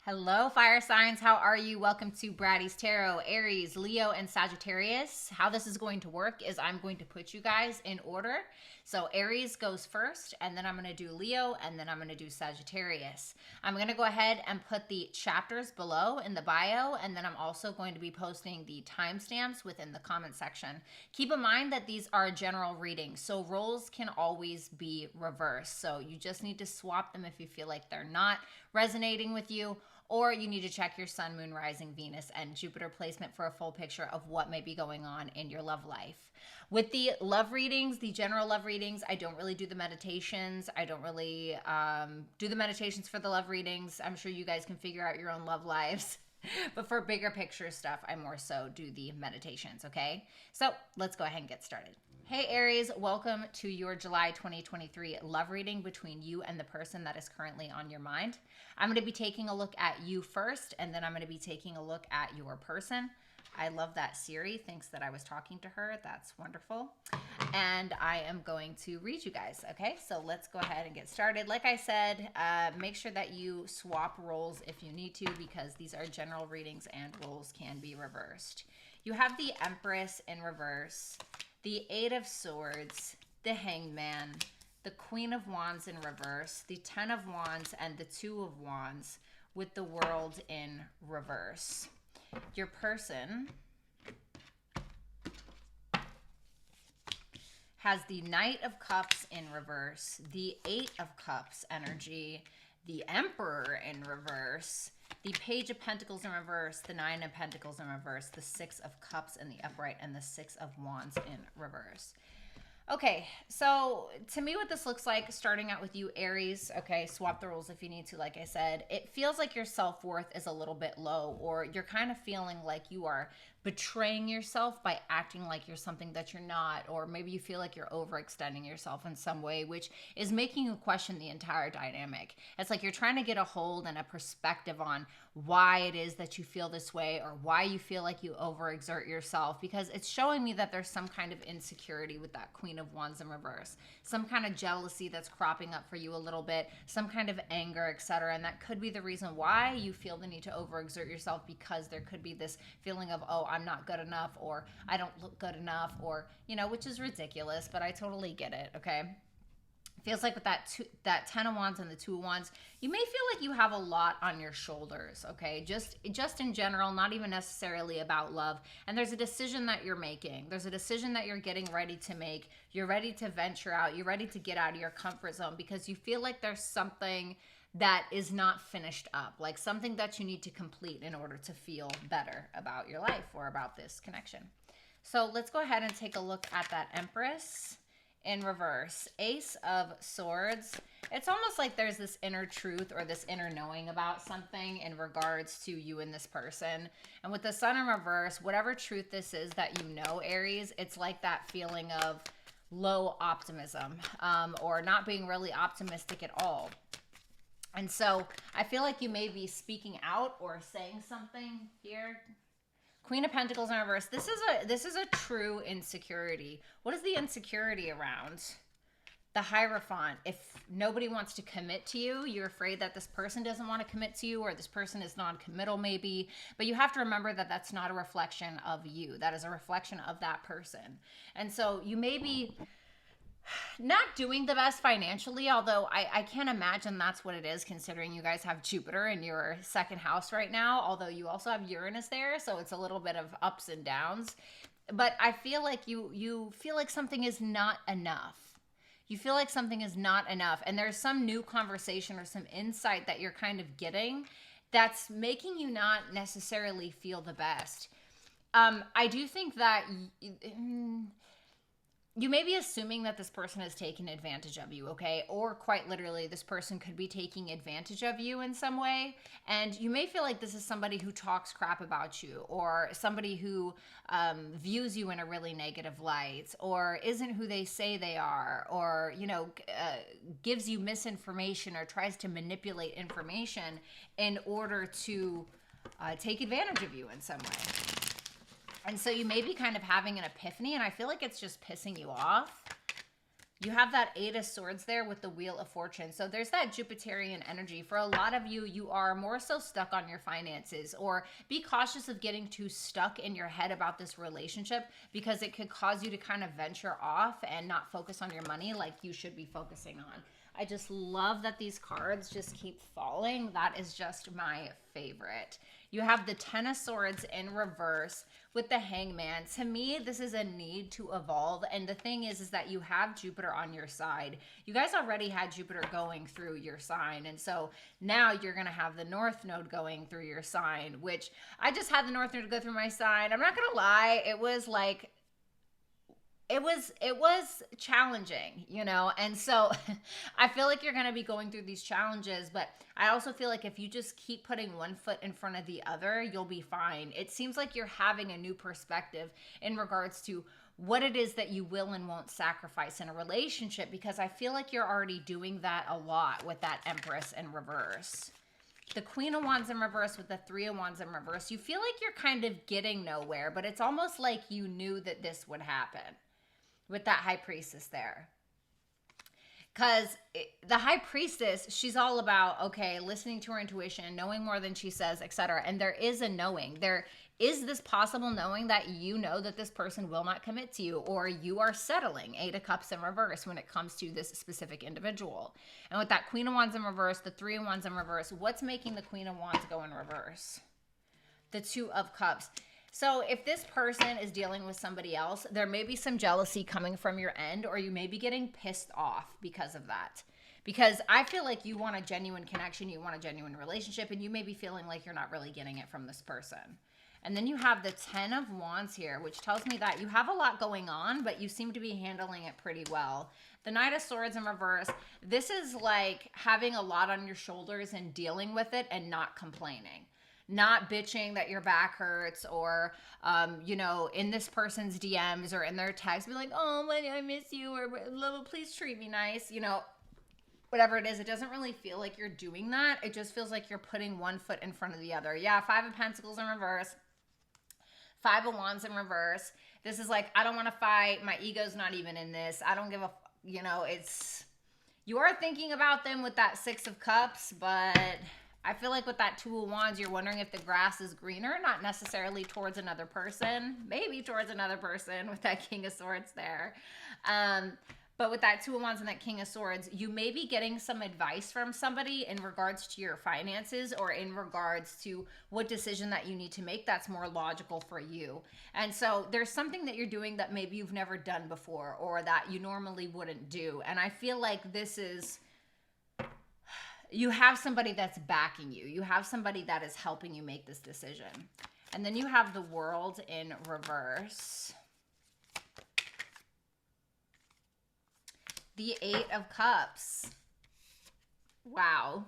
Hello, fire signs. How are you? Welcome to Bratty Tarot, Aries, Leo, and Sagittarius. How this is going to work is I'm going to put you guys in order. So Aries goes first, and then I'm going to do Leo, and then I'm going to do Sagittarius. I'm going to go ahead and put the chapters below in the bio, and then I'm also going to be posting the timestamps within the comment section. Keep in mind that these are general readings, so roles can always be reversed. So you just need to swap them if you feel like they're not resonating with you, or you need to check your sun, moon, rising, Venus, and Jupiter placement for a full picture of what may be going on in your love life. With the love readings, the general love readings, I don't really do the meditations. I don't really do the meditations for the love readings. I'm sure you guys can figure out your own love lives. But for bigger picture stuff, I more so do the meditations, okay? So let's go ahead and get started. Hey Aries, welcome to your July 2023 love reading between you and the person that is currently on your mind. I'm going to be taking a look at you first, and then I'm going to be taking a look at your person. I love that Siri thinks that I was talking to her. That's wonderful. And I am going to read you guys, okay? So let's go ahead and get started. Like I said, make sure that you swap roles if you need to, because these are general readings and roles can be reversed. You have the Empress in reverse, the Eight of Swords, the Hanged Man, the Queen of Wands in reverse, the Ten of Wands, and the Two of Wands with the World in reverse. Your person has the Knight of Cups in reverse, the Eight of Cups energy, the Emperor in reverse, the Page of Pentacles in reverse, the Nine of Pentacles in reverse, the Six of Cups in the upright, and the Six of Wands in reverse. Okay, so to me what this looks like, starting out with you, Aries, okay, swap the roles if you need to, like I said. It feels like your self-worth is a little bit low, or you're kind of feeling like you are betraying yourself by acting like you're something that you're not, or maybe you feel like you're overextending yourself in some way, which is making you question the entire dynamic. It's like you're trying to get a hold and a perspective on why it is that you feel this way, or why you feel like you overexert yourself, because it's showing me that there's some kind of insecurity with that Queen of Wands in reverse, some kind of jealousy that's cropping up for you a little bit, some kind of anger, etc. And that could be the reason why you feel the need to overexert yourself, because there could be this feeling of, oh, I'm not good enough, or I don't look good enough, or, you know, which is ridiculous, but I totally get it, okay? Feels like with that Ten of Wands and the Two of Wands, you may feel like you have a lot on your shoulders, okay? Just in general, not even necessarily about love. And there's a decision that you're making. There's a decision that you're getting ready to make. You're ready to venture out. You're ready to get out of your comfort zone, because you feel like there's something that is not finished up, like something that you need to complete in order to feel better about your life or about this connection. So let's go ahead and take a look at that Empress in reverse. Ace of Swords. It's almost like there's this inner truth or this inner knowing about something in regards to you and this person. And with the Sun in reverse, whatever truth this is that you know, Aries, it's like that feeling of low optimism, or not being really optimistic at all. And so I feel like you may be speaking out or saying something here. Queen of Pentacles in reverse. This is a true insecurity. What is the insecurity around? The Hierophant. If nobody wants to commit to you, you're afraid that this person doesn't want to commit to you, or this person is non-committal maybe. But you have to remember that that's not a reflection of you. That is a reflection of that person. And so you may be not doing the best financially, although I can't imagine that's what it is, considering you guys have Jupiter in your second house right now, although you also have Uranus there, so it's a little bit of ups and downs. But I feel like you feel like something is not enough. You feel like something is not enough, and there's some new conversation or some insight that you're kind of getting that's making you not necessarily feel the best. I do think that you may be assuming that this person is taking advantage of you, okay? Or quite literally, this person could be taking advantage of you in some way. And you may feel like this is somebody who talks crap about you, or somebody who views you in a really negative light, or isn't who they say they are, or, you know, gives you misinformation or tries to manipulate information in order to take advantage of you in some way. And so you may be kind of having an epiphany, and I feel like it's just pissing you off. You have that Eight of Swords there with the Wheel of Fortune. So there's that Jupiterian energy. For a lot of you, you are more so stuck on your finances, or be cautious of getting too stuck in your head about this relationship, because it could cause you to kind of venture off and not focus on your money like you should be focusing on. I just love that these cards just keep falling. That is just my favorite. You have the Ten of Swords in reverse with the Hangman. To me, this is a need to evolve. And the thing is that you have Jupiter on your side. You guys already had Jupiter going through your sign. And so now you're going to have the North Node going through your sign, which I just had the North Node go through my sign. I'm not going to lie. It was like, it was challenging, you know? And so I feel like you're going to be going through these challenges, but I also feel like if you just keep putting one foot in front of the other, you'll be fine. It seems like you're having a new perspective in regards to what it is that you will and won't sacrifice in a relationship, because I feel like you're already doing that a lot with that Empress in reverse. The Queen of Wands in reverse with the Three of Wands in reverse. You feel like you're kind of getting nowhere, but it's almost like you knew that this would happen with that High Priestess there. Because the High Priestess, she's all about, okay, listening to her intuition, knowing more than she says, etc. And there is a knowing. There is this possible knowing that you know that this person will not commit to you, or you are settling. Eight of Cups in reverse when it comes to this specific individual. And with that Queen of Wands in reverse, the Three of Wands in reverse, what's making the Queen of Wands go in reverse? The Two of Cups. So if this person is dealing with somebody else, there may be some jealousy coming from your end, or you may be getting pissed off because of that. Because I feel like you want a genuine connection, you want a genuine relationship, and you may be feeling like you're not really getting it from this person. And then you have the Ten of Wands here, which tells me that you have a lot going on, but you seem to be handling it pretty well. The Knight of Swords in reverse, this is like having a lot on your shoulders and dealing with it and not complaining. Not bitching that your back hurts, or, you know, in this person's DMs or in their texts, be like, oh, I miss you, or please treat me nice, you know, whatever it is. It doesn't really feel like you're doing that. It just feels like you're putting one foot in front of the other. Yeah, Five of Pentacles in reverse, Five of Wands in reverse. This is like, I don't want to fight. My ego's not even in this. I don't give a, you know, it's, you are thinking about them with that Six of Cups, but I feel like with that Two of Wands, you're wondering if the grass is greener, not necessarily towards another person, maybe towards another person with that King of Swords there. But with that Two of Wands and that King of Swords, you may be getting some advice from somebody in regards to your finances, or in regards to what decision that you need to make that's more logical for you. And so there's something that you're doing that maybe you've never done before, or that you normally wouldn't do. And I feel like this is, you have somebody that's backing you. You have somebody that is helping you make this decision. And then you have the World in reverse. The Eight of Cups. Wow.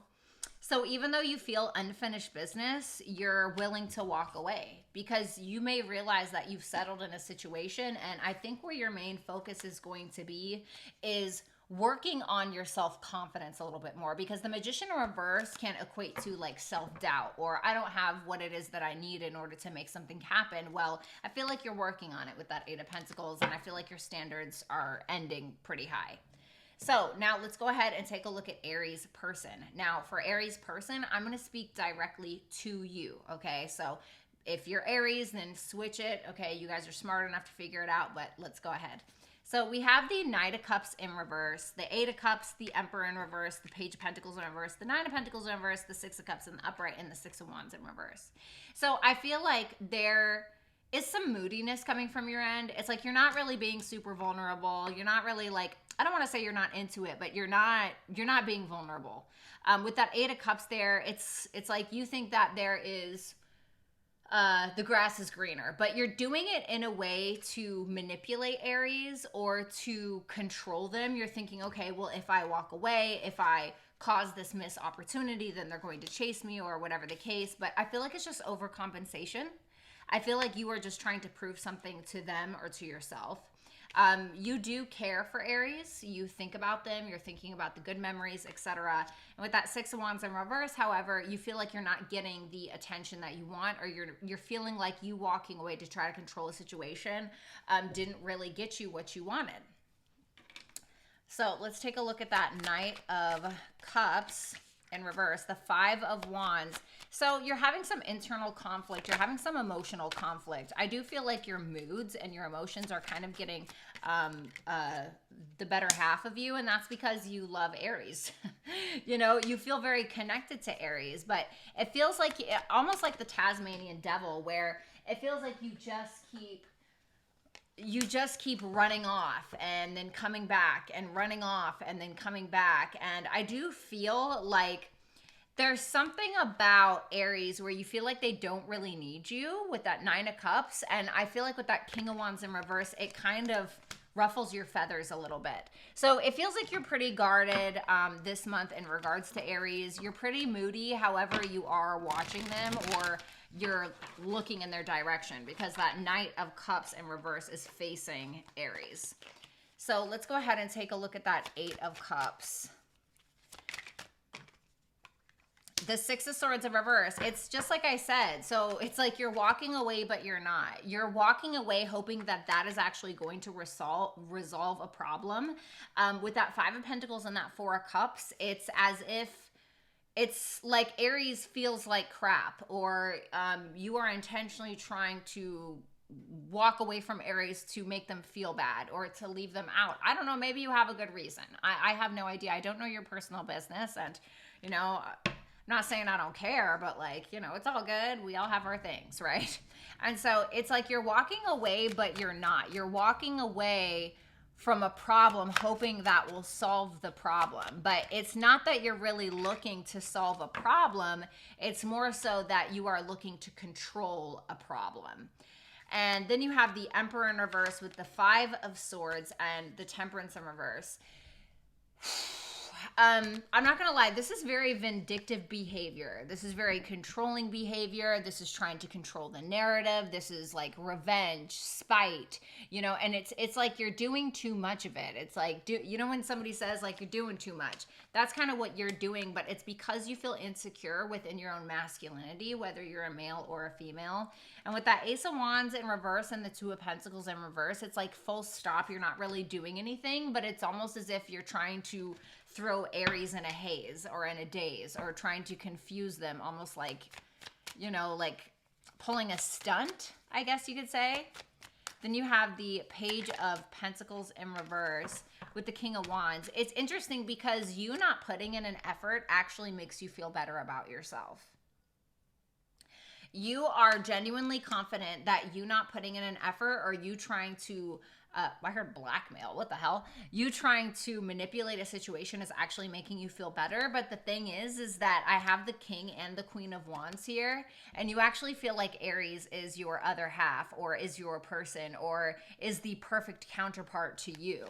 So even though you feel unfinished business, you're willing to walk away, because you may realize that you've settled in a situation. And I think where your main focus is going to be is working on your self-confidence a little bit more, because the Magician in reverse can equate to like self-doubt, or I don't have what it is that I need in order to make something happen. Well, I feel like you're working on it with that Eight of Pentacles, and I feel like your standards are ending pretty high. So now let's go ahead and take a look at Aries person. Now for Aries person, I'm going to speak directly to you. Okay. So if you're Aries, then switch it. Okay. You guys are smart enough to figure it out, but let's go ahead. So we have the Knight of Cups in reverse, the Eight of Cups, the Emperor in reverse, the Page of Pentacles in reverse, the Nine of Pentacles in reverse, the Six of Cups in the upright, and the Six of Wands in reverse. So I feel like there is some moodiness coming from your end. It's like you're not really being super vulnerable. You're not really like, I don't want to say you're not into it, but you're not being vulnerable. With that Eight of Cups there, it's like you think that there is the grass is greener, but you're doing it in a way to manipulate Aries or to control them. You're thinking, okay, well, if I walk away, if I cause this missed opportunity, then they're going to chase me, or whatever the case. But I feel like it's just overcompensation. I feel like you are just trying to prove something to them or to yourself. You do care for Aries. You think about them. You're thinking about the good memories, etc. And with that Six of Wands in reverse, however, you feel like you're not getting the attention that you want, or you're feeling like you walking away to try to control a situation didn't really get you what you wanted. So let's take a look at that Knight of Cups in reverse, the Five of Wands. So you're having some internal conflict. You're having some emotional conflict. I do feel like your moods and your emotions are kind of getting the better half of you, and that's because you love Aries. You know, you feel very connected to Aries, but it feels like almost like the Tasmanian devil, where it feels like you just keep running off and then coming back and running off and then coming back. And I do feel like there's something about Aries where you feel like they don't really need you with that Nine of Cups. And I feel like with that King of Wands in reverse, it kind of ruffles your feathers a little bit. So it feels like you're pretty guarded this month in regards to Aries. You're pretty moody, however you are watching them or you're looking in their direction, because that Knight of Cups in reverse is facing Aries. So let's go ahead and take a look at that Eight of Cups. The Six of Swords in reverse, it's just like I said. So it's like you're walking away, but you're not. You're walking away hoping that that is actually going to resolve a problem. With that Five of Pentacles and that Four of Cups, it's as if it's like Aries feels like crap, or you are intentionally trying to walk away from Aries to make them feel bad or to leave them out. I don't know. Maybe you have a good reason. I have no idea. I don't know your personal business, and, you know, I'm not saying I don't care, but, like, you know, it's all good. We all have our things, right? And so it's like you're walking away, but you're not. You're walking away from a problem hoping that will solve the problem. But it's not that you're really looking to solve a problem. It's more so that you are looking to control a problem. And then you have the Emperor in reverse with the Five of Swords and the Temperance in reverse. I'm not gonna lie, this is very vindictive behavior. This is very controlling behavior. This is trying to control the narrative. This is like revenge, spite, you know, and it's like you're doing too much of it. It's like, you know, when somebody says like you're doing too much, that's kind of what you're doing, but it's because you feel insecure within your own masculinity, whether you're a male or a female. And with that Ace of Wands in reverse and the Two of Pentacles in reverse, it's like full stop. You're not really doing anything, but it's almost as if you're trying to throw Aries in a haze or in a daze, or trying to confuse them, almost like, you know, like pulling a stunt, I guess you could say. Then you have the Page of Pentacles in reverse with the King of Wands. It's interesting because you not putting in an effort actually makes you feel better about yourself. You are genuinely confident that you not putting in an effort, or you trying to I heard blackmail. What the hell? You trying to manipulate a situation is actually making you feel better. But the thing is that I have the King and the Queen of Wands here, and you actually feel like Aries is your other half, or is your person, or is the perfect counterpart to you.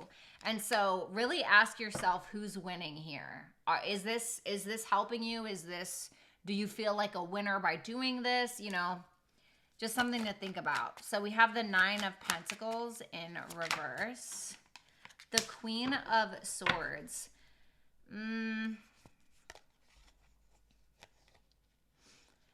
And so really ask yourself, who's winning here? Is this helping you? Do you feel like a winner by doing this? You know, just something to think about. So we have the Nine of Pentacles in reverse. The Queen of Swords.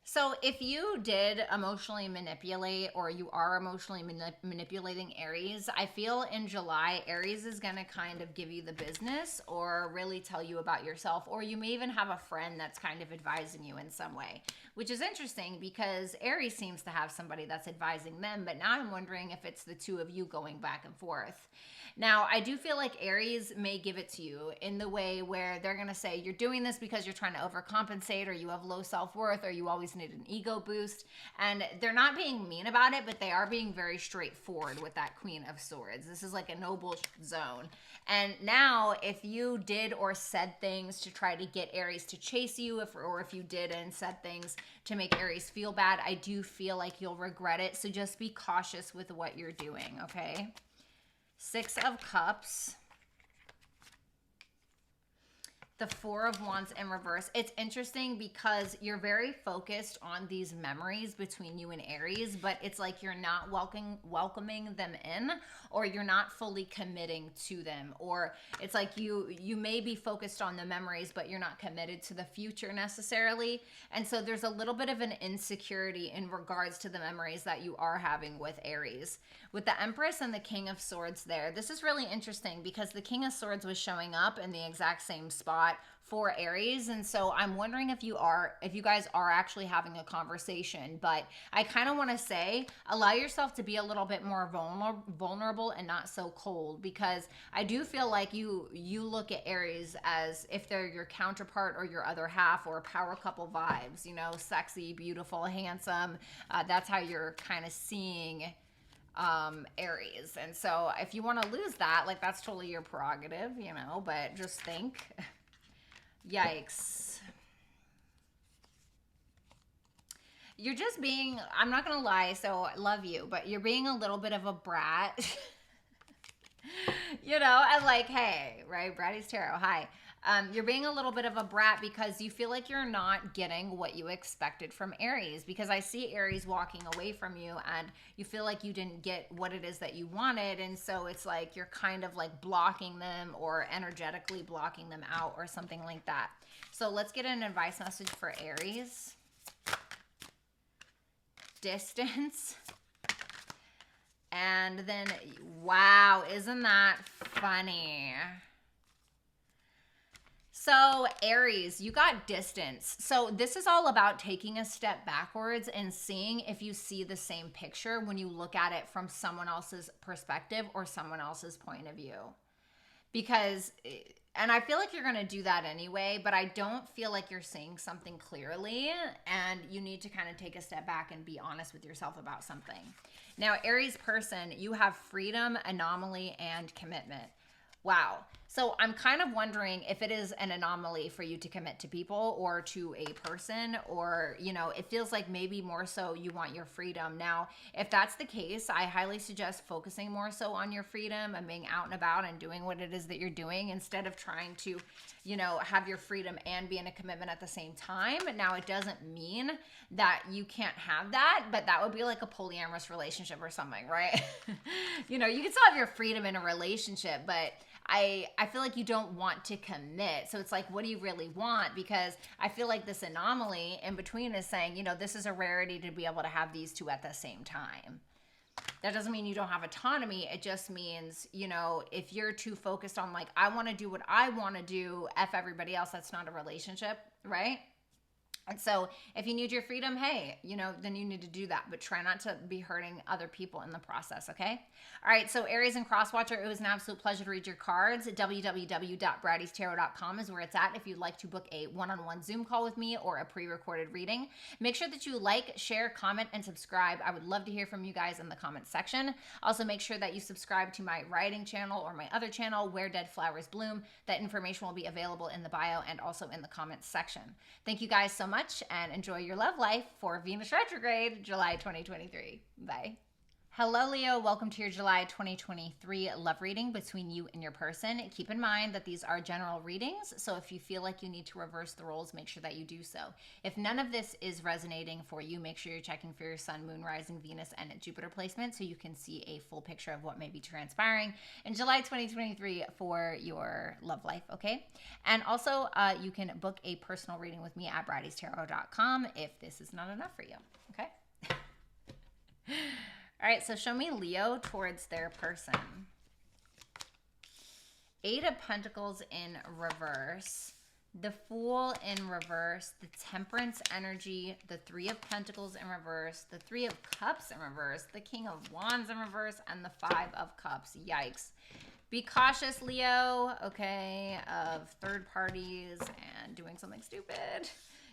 So if you did emotionally manipulate, or you are emotionally manipulating Aries, I feel in July, Aries is going to kind of give you the business, or really tell you about yourself, or you may even have a friend that's kind of advising you in some way, which is interesting because Aries seems to have somebody that's advising them, but now I'm wondering if it's the two of you going back and forth. Now, I do feel like Aries may give it to you in the way where they're going to say, you're doing this because you're trying to overcompensate, or you have low self-worth, or you always need an ego boost. And they're not being mean about it, but they are being very straightforward with that Queen of Swords. This is like a noble zone. And now, if you did or said things to try to get Aries to chase you, or if you did and said things to make Aries feel bad, I do feel like you'll regret it. So just be cautious with what you're doing, okay? Six of Cups. The Four of Wands in reverse. It's interesting because you're very focused on these memories between you and Aries, but it's like you're not welcoming them in, or you're not fully committing to them, or it's like you may be focused on the memories, but you're not committed to the future necessarily. And so there's a little bit of an insecurity in regards to the memories that you are having with Aries. With the Empress and the King of Swords there, this is really interesting because the King of Swords was showing up in the exact same spot for Aries. And so I'm wondering if you guys are actually having a conversation, but I kind of want to say, allow yourself to be a little bit more vulnerable and not so cold, because I do feel like you look at Aries as if they're your counterpart or your other half, or power couple vibes, you know, sexy, beautiful, handsome. That's how you're kind of seeing Aries. And so if you want to lose that, like, that's totally your prerogative, you know, but just think. Yikes. You're just being, I'm not gonna lie, so I love you, but you're being a little bit of a brat. You know, and like, hey, right? Bratty Tarot, hi. You're being a little bit of a brat because you feel like you're not getting what you expected from Aries, because I see Aries walking away from you and you feel like you didn't get what it is that you wanted. And so it's like you're kind of like blocking them, or energetically blocking them out, or something like that. So let's get an advice message for Aries. Distance. And then, wow, isn't that funny? So Aries, you got distance. So this is all about taking a step backwards and seeing if you see the same picture when you look at it from someone else's perspective or someone else's point of view. Because, and I feel like you're going to do that anyway, but I don't feel like you're seeing something clearly, and you need to kind of take a step back and be honest with yourself about something. Now, Aries person, you have freedom, anomaly, and commitment. Wow. So I'm kind of wondering if it is an anomaly for you to commit to people or to a person, or, you know, it feels like maybe more so you want your freedom. Now, if that's the case, I highly suggest focusing more so on your freedom and being out and about and doing what it is that you're doing, instead of trying to, you know, have your freedom and be in a commitment at the same time. Now, it doesn't mean that you can't have that, but that would be like a polyamorous relationship or something, right? You know, you can still have your freedom in a relationship, but I feel like you don't want to commit. So it's like, what do you really want? Because I feel like this anomaly in between is saying, you know, this is a rarity to be able to have these two at the same time. That doesn't mean you don't have autonomy. It just means, you know, if you're too focused on like, I want to do what I want to do, F everybody else, that's not a relationship, right? And so if you need your freedom, hey, you know, then you need to do that, but try not to be hurting other people in the process, okay? All right, so Aries and Crosswatcher, it was an absolute pleasure to read your cards. www.brattystarot.com is where it's at if you'd like to book a one-on-one Zoom call with me or a pre-recorded reading. Make sure that you like, share, comment, and subscribe. I would love to hear from you guys in the comment section. Also, make sure that you subscribe to my writing channel or my other channel, Where Dead Flowers Bloom. That information will be available in the bio and also in the comments section. Thank you guys so much, and enjoy your love life for Venus retrograde, July 2023. Bye. Hello, Leo. Welcome to your July 2023 love reading between you and your person. Keep in mind that these are general readings, so if you feel like you need to reverse the roles, make sure that you do so. If none of this is resonating for you, make sure you're checking for your Sun, Moon, Rising, Venus, and Jupiter placement so you can see a full picture of what may be transpiring in July 2023 for your love life, okay? And also, you can book a personal reading with me at brattystarot.com if this is not enough for you, okay? All right, so show me Leo towards their person. 8 of Pentacles in reverse. The Fool in reverse. The Temperance energy. The 3 of Pentacles in reverse. The 3 of Cups in reverse. The King of Wands in reverse. And the 5 of Cups. Yikes. Be cautious, Leo, okay, of third parties and doing something stupid.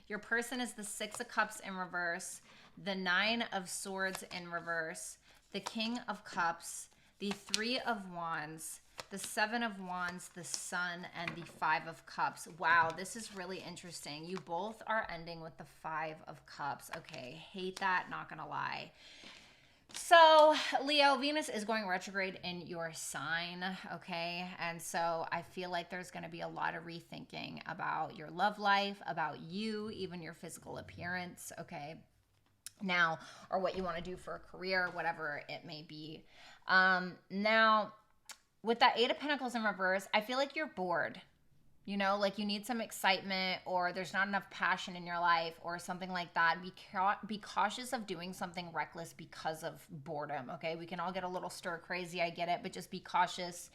Your person is the 6 of Cups in reverse. The 9 of Swords in reverse, the King of Cups, the 3 of Wands, the 7 of Wands, the Sun, and the 5 of Cups. Wow, this is really interesting. You both are ending with the 5 of Cups. Okay, hate that, not gonna lie. So, Leo, Venus is going retrograde in your sign, okay? And so I feel like there's going to be a lot of rethinking about your love life, about you, even your physical appearance, okay? Now, or what you want to do for a career, whatever it may be. Now, with that Eight of Pentacles in reverse, I feel like you're bored. You know, like you need some excitement, or there's not enough passion in your life, or something like that. Be cautious of doing something reckless because of boredom. Okay, we can all get a little stir crazy. I get it, but just be cautious.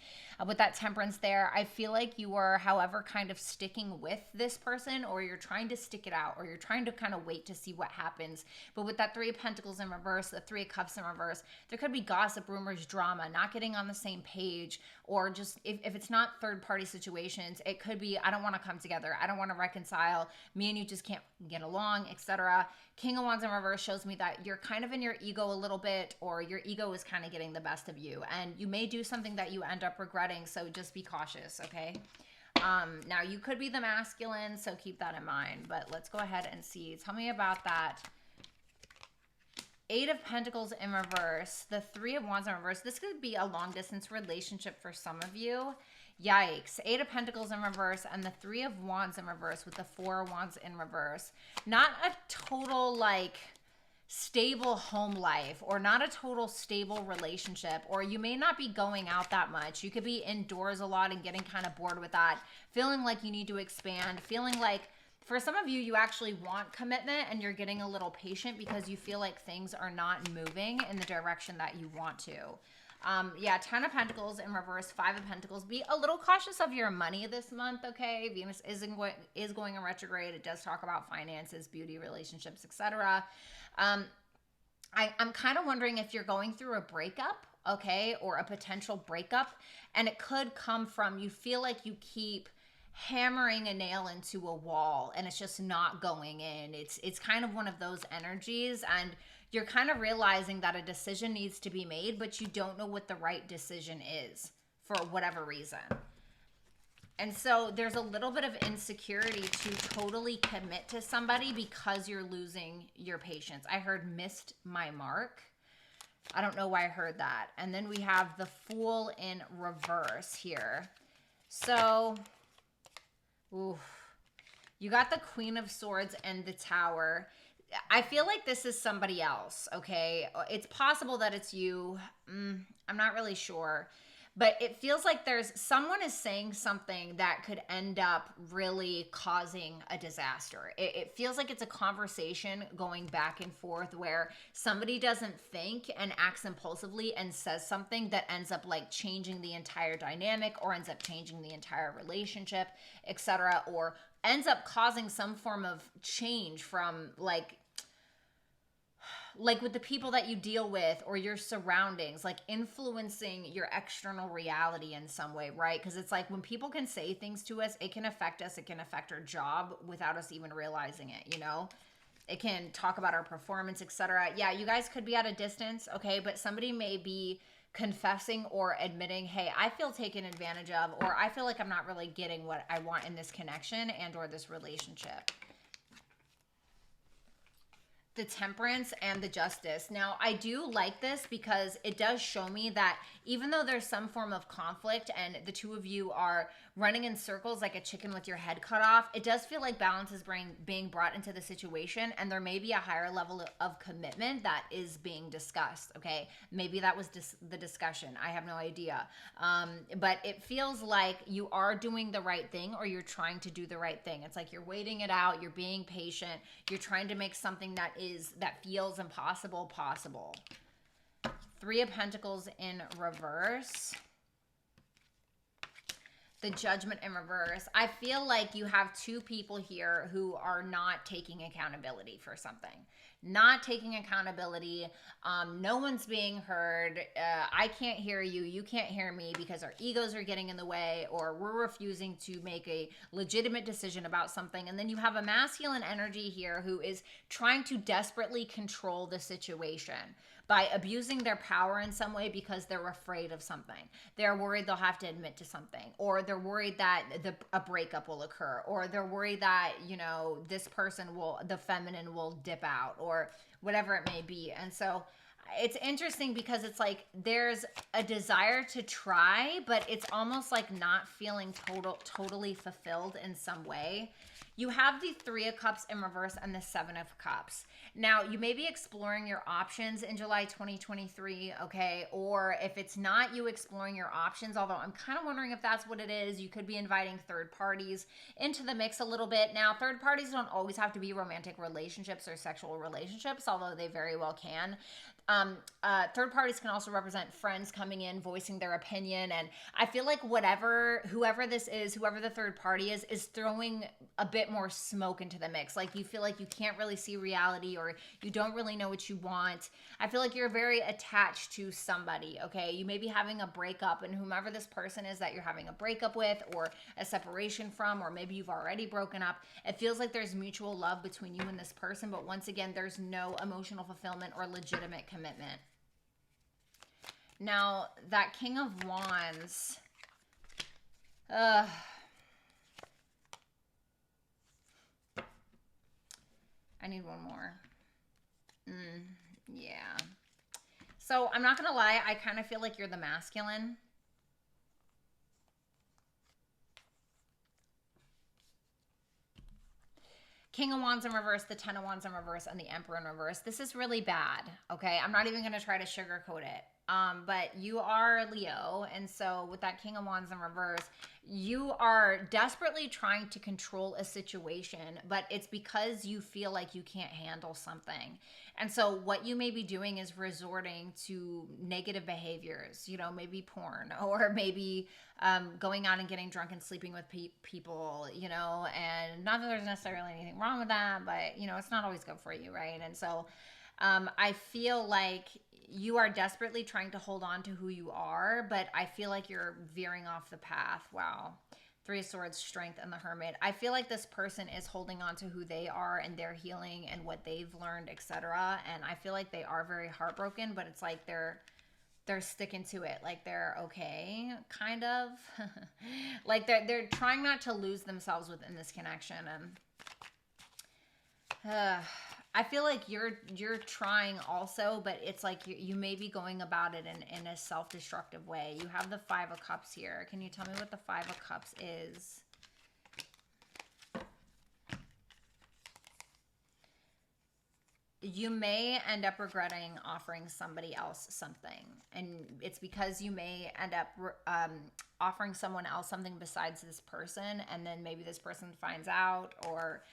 With that Temperance there, I feel like you are, however, kind of sticking with this person, or you're trying to stick it out, or you're trying to kind of wait to see what happens. But with that Three of Pentacles in reverse, the Three of Cups in reverse, there could be gossip, rumors, drama, not getting on the same page, or just if it's not third party situations, it could be, I don't want to come together, I don't want to reconcile, me and you just can't get along, etc. King of Wands in reverse shows me that you're kind of in your ego a little bit, or your ego is kind of getting the best of you, and you may do something that you end up regretting, so just be cautious, okay? Now you could be the masculine, so keep that in mind, but let's go ahead and see. Tell me about that Eight of Pentacles in reverse, the Three of Wands in reverse. This could be a long distance relationship for some of you. Yikes. Eight of Pentacles in reverse and the Three of Wands in reverse with the Four of Wands in reverse. Not a total like stable home life, or not a total stable relationship, or you may not be going out that much. You could be indoors a lot and getting kind of bored with that, feeling like you need to expand, feeling like for some of you, you actually want commitment and you're getting a little patient because you feel like things are not moving in the direction that you want to. Yeah, Ten of Pentacles in reverse, Five of Pentacles. Be a little cautious of your money this month, okay? Venus is going in retrograde. It does talk about finances, beauty, relationships, etc. I'm kind of wondering if you're going through a breakup, okay, or a potential breakup, and it could come from you feel like you keep hammering a nail into a wall and it's just not going in. It's kind of one of those energies, and you're kind of realizing that a decision needs to be made, but you don't know what the right decision is for whatever reason. And so there's a little bit of insecurity to totally commit to somebody because you're losing your patience. I heard missed my mark. I don't know why I heard that. And then we have the Fool in reverse here. So oof. You got the Queen of Swords and the Tower. I feel like this is somebody else, okay? It's possible that it's you. I'm not really sure. But it feels like someone is saying something that could end up really causing a disaster. It feels like it's a conversation going back and forth where somebody doesn't think and acts impulsively and says something that ends up like changing the entire dynamic, or ends up changing the entire relationship, etc., or ends up causing some form of change from like with the people that you deal with or your surroundings, like influencing your external reality in some way, right? Because it's like when people can say things to us, it can affect us, it can affect our job without us even realizing it, you know? It can talk about our performance, etc. Yeah, you guys could be at a distance, okay? But somebody may be confessing or admitting, hey, I feel taken advantage of, or I feel like I'm not really getting what I want in this connection and or this relationship. The Temperance and the Justice. Now, I do like this because it does show me that even though there's some form of conflict and the two of you are running in circles like a chicken with your head cut off, it does feel like balance is being brought into the situation, and there may be a higher level of commitment that is being discussed, okay? Maybe that was the discussion. I have no idea. But it feels like you are doing the right thing, or you're trying to do the right thing. It's like you're waiting it out, you're being patient, you're trying to make something that feels impossible possible. Three of Pentacles in reverse. The Judgment in reverse. I feel like you have two people here who are not taking accountability for something. Not taking accountability. No one's being heard. I can't hear you. You can't hear me because our egos are getting in the way, or we're refusing to make a legitimate decision about something. And then you have a masculine energy here who is trying to desperately control the situation by abusing their power in some way because they're afraid of something. They're worried they'll have to admit to something, or they're worried that a breakup will occur, or they're worried that, you know, this person the feminine will dip out, or whatever it may be. And so it's interesting because it's like there's a desire to try, but it's almost like not feeling totally fulfilled in some way. You have the Three of Cups in reverse and the Seven of Cups. Now, you may be exploring your options in July 2023, okay? Or if it's not you exploring your options, although I'm kind of wondering if that's what it is, you could be inviting third parties into the mix a little bit. Now, third parties don't always have to be romantic relationships or sexual relationships, although they very well can. Third parties can also represent friends coming in, voicing their opinion. And I feel like whoever this is, whoever the third party is throwing a bit more smoke into the mix. Like you feel like you can't really see reality or you don't really know what you want. I feel like you're very attached to somebody, okay? You may be having a breakup, and whomever this person is that you're having a breakup with or a separation from, or maybe you've already broken up, it feels like there's mutual love between you and this person, but once again, there's no emotional fulfillment or legitimate commitment. Now, that King of Wands, I need one more. Yeah. So I'm not going to lie. I kind of feel like you're the masculine. King of Wands in reverse, the Ten of Wands in reverse, and the Emperor in reverse. This is really bad, okay? I'm not even going to try to sugarcoat it. But you are Leo, and so with that King of Wands in reverse, you are desperately trying to control a situation, but it's because you feel like you can't handle something. And so what you may be doing is resorting to negative behaviors, you know, maybe porn, or maybe going out and getting drunk and sleeping with people, you know, and not that there's necessarily anything wrong with that, but, you know, it's not always good for you, right? And so I feel like you are desperately trying to hold on to who you are, but I feel like you're veering off the path. Wow. Three of Swords, Strength, and the Hermit. I feel like this person is holding on to who they are and their healing and what they've learned, etc. And I feel like they are very heartbroken, but it's like they're sticking to it. Like they're okay, kind of. Like they're trying not to lose themselves within this connection. And I feel like you're trying also, but it's like you may be going about it in a self-destructive way. You have the Five of Cups here. Can you tell me what the Five of Cups is? You may end up regretting offering somebody else something. And it's because you may end up offering someone else something besides this person. And then maybe this person finds out, or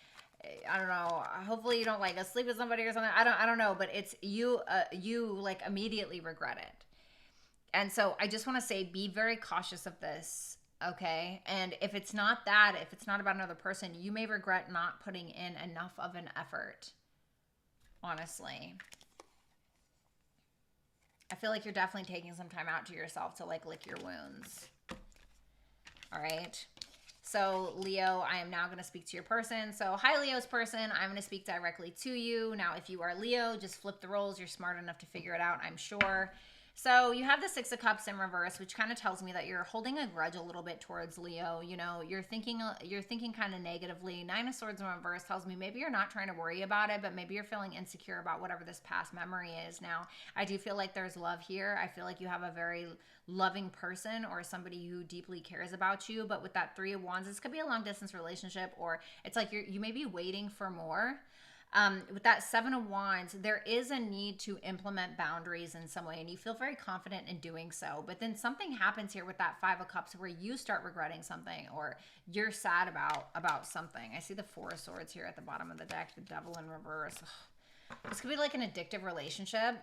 I don't know. Hopefully you don't like sleep with somebody or something. I don't know, but it's you like immediately regret it. And so I just want to say, be very cautious of this. Okay. And if it's not that, if it's not about another person, you may regret not putting in enough of an effort. Honestly, I feel like you're definitely taking some time out to yourself to like lick your wounds. All right. So Leo, I am now going to speak to your person. So hi, Leo's person. I'm going to speak directly to you. Now, if you are Leo, just flip the roles. You're smart enough to figure it out, I'm sure. So you have the Six of Cups in reverse, which kind of tells me that you're holding a grudge a little bit towards Leo. You know, you're thinking kind of negatively. Nine of Swords in reverse tells me maybe you're not trying to worry about it, but maybe you're feeling insecure about whatever this past memory is. Now, I do feel like there's love here. I feel like you have a very loving person or somebody who deeply cares about you. But with that Three of Wands, this could be a long distance relationship, or it's like you may be waiting for more. With that Seven of Wands, there is a need to implement boundaries in some way, and you feel very confident in doing so. But then something happens here with that Five of Cups where you start regretting something, or you're sad about something. I see the Four of Swords here at the bottom of the deck, the Devil in reverse. Ugh. This could be like an addictive relationship.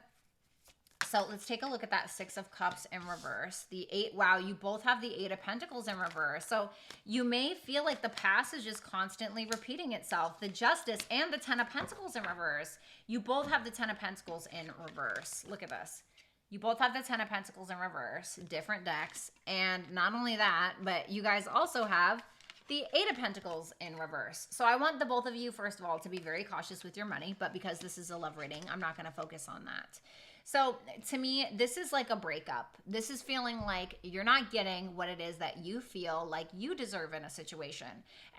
So let's take a look at that Six of Cups in reverse. The Eight, wow, you both have the Eight of Pentacles in reverse. So you may feel like the past is just constantly repeating itself. The Justice and the Ten of Pentacles in reverse. You both have the Ten of Pentacles in reverse. Look at this. You both have the Ten of Pentacles in reverse, different decks. And not only that, but you guys also have the Eight of Pentacles in reverse. So I want the both of you, first of all, to be very cautious with your money, but because this is a love reading, I'm not going to focus on that. So to me, this is like a breakup. This is feeling like you're not getting what it is that you feel like you deserve in a situation.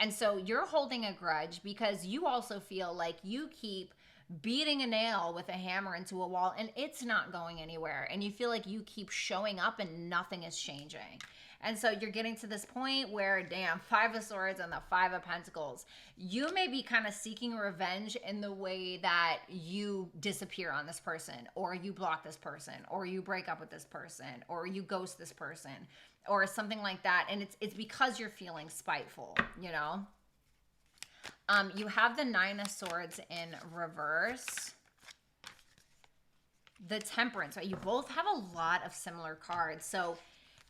And so you're holding a grudge because you also feel like you keep beating a nail with a hammer into a wall and it's not going anywhere. And you feel like you keep showing up and nothing is changing. And so you're getting to this point where, damn, Five of Swords and the Five of Pentacles, you may be kind of seeking revenge in the way that you disappear on this person, or you block this person, or you break up with this person, or you ghost this person, or something like that. And it's because you're feeling spiteful, you know? You have the Nine of Swords in reverse. The Temperance, right? You both have a lot of similar cards. So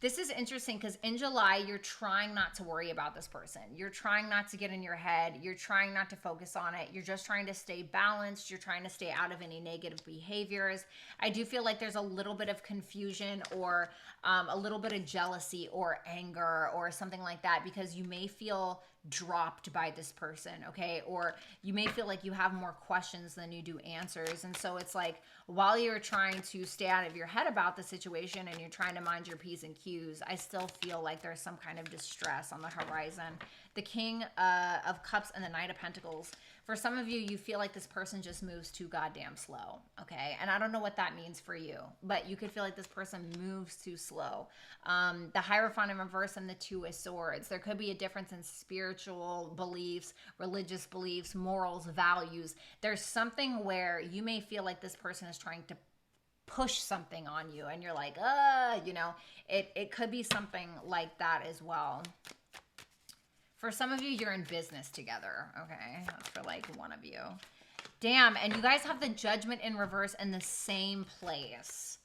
this is interesting because in July, you're trying not to worry about this person. You're trying not to get in your head. You're trying not to focus on it. You're just trying to stay balanced. You're trying to stay out of any negative behaviors. I do feel like there's a little bit of confusion or a little bit of jealousy or anger or something like that because you may feel dropped by this person, okay? Or you may feel like you have more questions than you do answers. And so it's like, while you're trying to stay out of your head about the situation and you're trying to mind your P's and Q's, I still feel like there's some kind of distress on the horizon. The King of Cups and the Knight of Pentacles. For some of you, you feel like this person just moves too goddamn slow, okay? And I don't know what that means for you, but you could feel like this person moves too slow. The Hierophant in reverse and the Two of Swords. There could be a difference in spiritual beliefs, religious beliefs, morals, values. There's something where you may feel like this person is trying to push something on you and you're like, you know, it could be something like that as well. For some of you, you're in business together, okay? That's for like one of you. Damn, and you guys have the Judgment in reverse in the same place.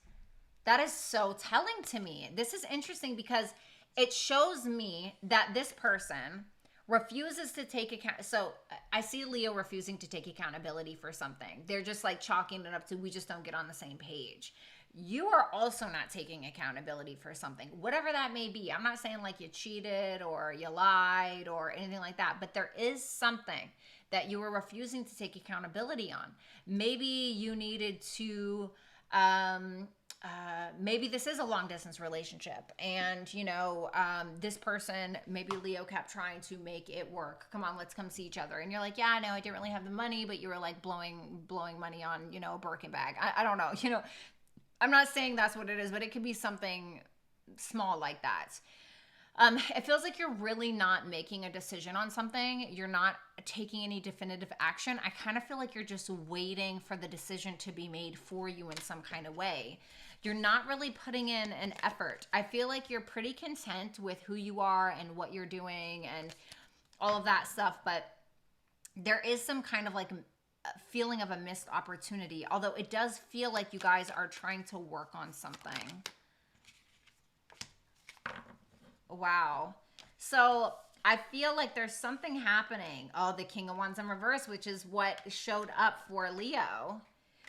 That is so telling to me. This is interesting because it shows me that this person refuses to take account. So I see Leo refusing to take accountability for something. They're just like chalking it up to, we just don't get on the same page. You are also not taking accountability for something, whatever that may be. I'm not saying like you cheated or you lied or anything like that, but there is something that you were refusing to take accountability on. Maybe you needed to, maybe this is a long distance relationship and, you know, this person, maybe Leo kept trying to make it work. Come on, let's come see each other. And you're like, yeah, no, I didn't really have the money, but you were like blowing money on, you know, a Birkin bag. I don't know, you know, I'm not saying that's what it is, but it could be something small like that. It feels like you're really not making a decision on something. You're not taking any definitive action. I kind of feel like you're just waiting for the decision to be made for you in some kind of way. You're not really putting in an effort. I feel like you're pretty content with who you are and what you're doing and all of that stuff, but there is some kind of like feeling of a missed opportunity, although it does feel like you guys are trying to work on something. Wow. So I feel like there's something happening. Oh, the King of Wands in reverse, which is what showed up for Leo.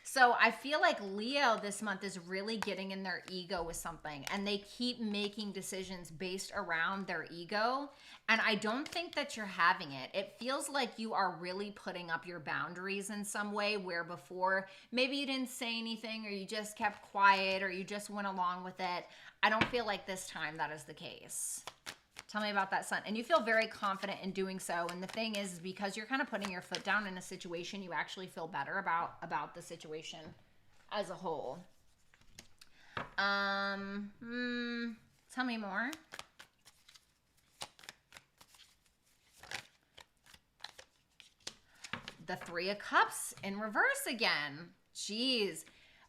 So I feel like Leo this month is really getting in their ego with something and they keep making decisions based around their ego. And I don't think that you're having it. It feels like you are really putting up your boundaries in some way where before maybe you didn't say anything or you just kept quiet or you just went along with it. I don't feel like this time that is the case. Tell me about that, Sun. And you feel very confident in doing so. And the thing is because you're kind of putting your foot down in a situation, you actually feel better about the situation as a whole. Tell me more. The Three of Cups in reverse again. Jeez.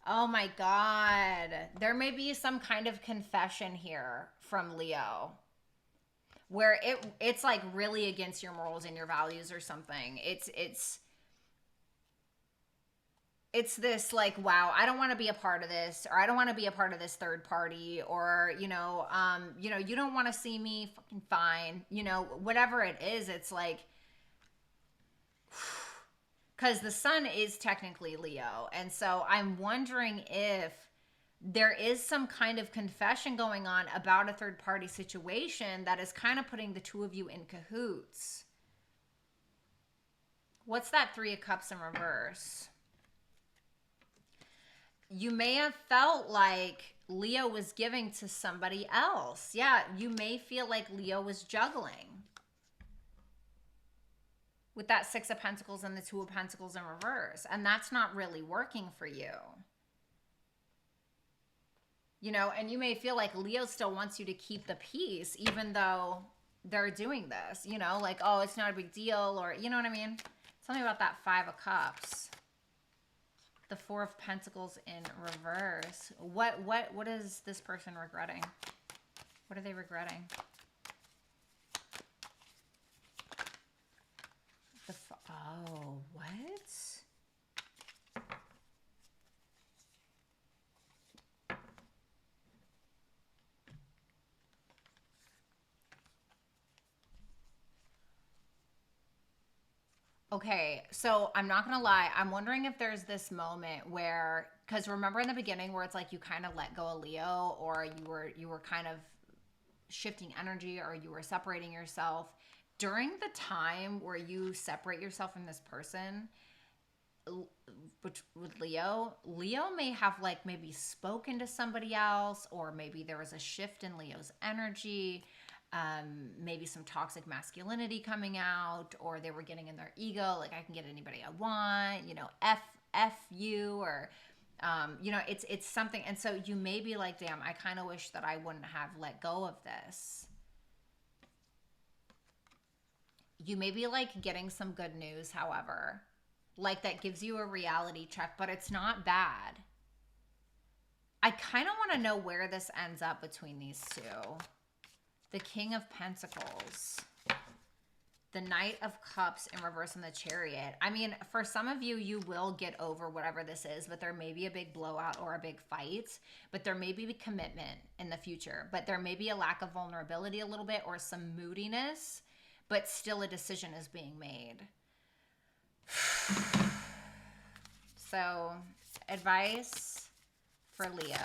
Oh my God. There may be some kind of confession here from Leo where it's like really against your morals and your values or something. It's this like, wow, I don't want to be a part of this, or I don't want to be a part of this third party, or, you know, you don't want to see me, fucking fine. You know, whatever it is, it's like, because the sun is technically Leo. And so I'm wondering if there is some kind of confession going on about a third party situation that is kind of putting the two of you in cahoots. What's that Three of Cups in reverse? You may have felt like Leo was giving to somebody else. Yeah, you may feel like Leo was juggling. with that Six of Pentacles and the Two of Pentacles in reverse. And that's not really working for you. You know, and you may feel like Leo still wants you to keep the peace, even though they're doing this, you know, like, oh, it's not a big deal, or, you know what I mean? Tell me about that Five of Cups. The Four of Pentacles in reverse. What is this person regretting? What are they regretting? Oh, what? Okay, so I'm not gonna lie. I'm wondering if there's this moment where, because remember in the beginning where it's like you kind of let go of Leo, or you were kind of shifting energy, or you were separating yourself. During the time where you separate yourself from this person, with Leo may have like maybe spoken to somebody else, or maybe there was a shift in Leo's energy. Maybe some toxic masculinity coming out, or they were getting in their ego, like I can get anybody I want, you know, F you, or you know, it's something. And so you may be like, damn, I kind of wish that I wouldn't have let go of this. You may be like getting some good news, however, like that gives you a reality check, but it's not bad. I kind of want to know where this ends up between these two. The King of Pentacles, the Knight of Cups in reverse, and the Chariot. I mean, for some of you, you will get over whatever this is, but there may be a big blowout or a big fight, but there may be commitment in the future, but there may be a lack of vulnerability a little bit, or some moodiness, but still a decision is being made. So, advice for Leo.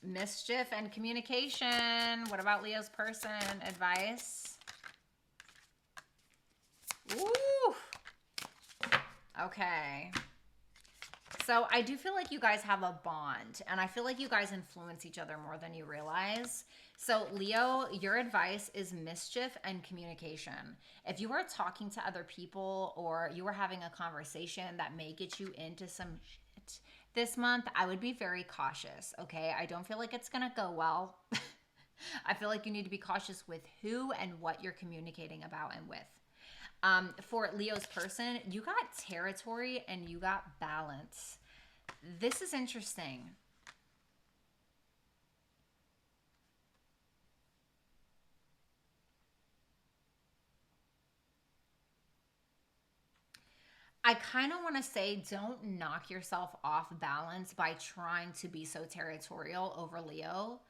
Mischief and communication. What about Leo's person? Advice. Ooh. Okay. So I do feel like you guys have a bond, and I feel like you guys influence each other more than you realize. So Leo, your advice is mischief and communication. If you are talking to other people, or you are having a conversation that may get you into some shit this month, I would be very cautious, okay? I don't feel like it's gonna go well. I feel like you need to be cautious with who and what you're communicating about and with. For Leo's person, you got territory and you got balance. This is interesting. I kind of want to say, don't knock yourself off balance by trying to be so territorial over Leo.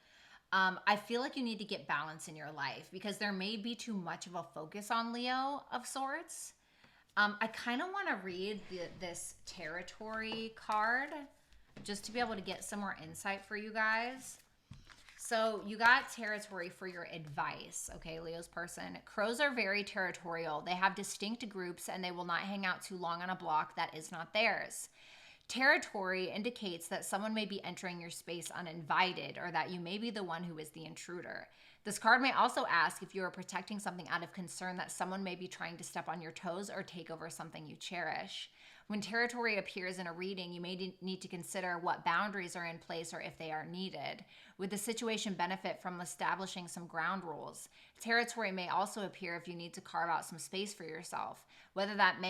I feel like you need to get balance in your life, because there may be too much of a focus on Leo of sorts. I kind of want to read this territory card just to be able to get some more insight for you guys. So you got territory for your advice, okay, Leo's person. Crows are very territorial. They have distinct groups, and they will not hang out too long on a block that is not theirs. Territory indicates that someone may be entering your space uninvited, or that you may be the one who is the intruder. This card may also ask if you are protecting something out of concern that someone may be trying to step on your toes or take over something you cherish. When territory appears in a reading, you may need to consider what boundaries are in place, or if they are needed. Would the situation benefit from establishing some ground rules? Territory may also appear if you need to carve out some space for yourself, whether that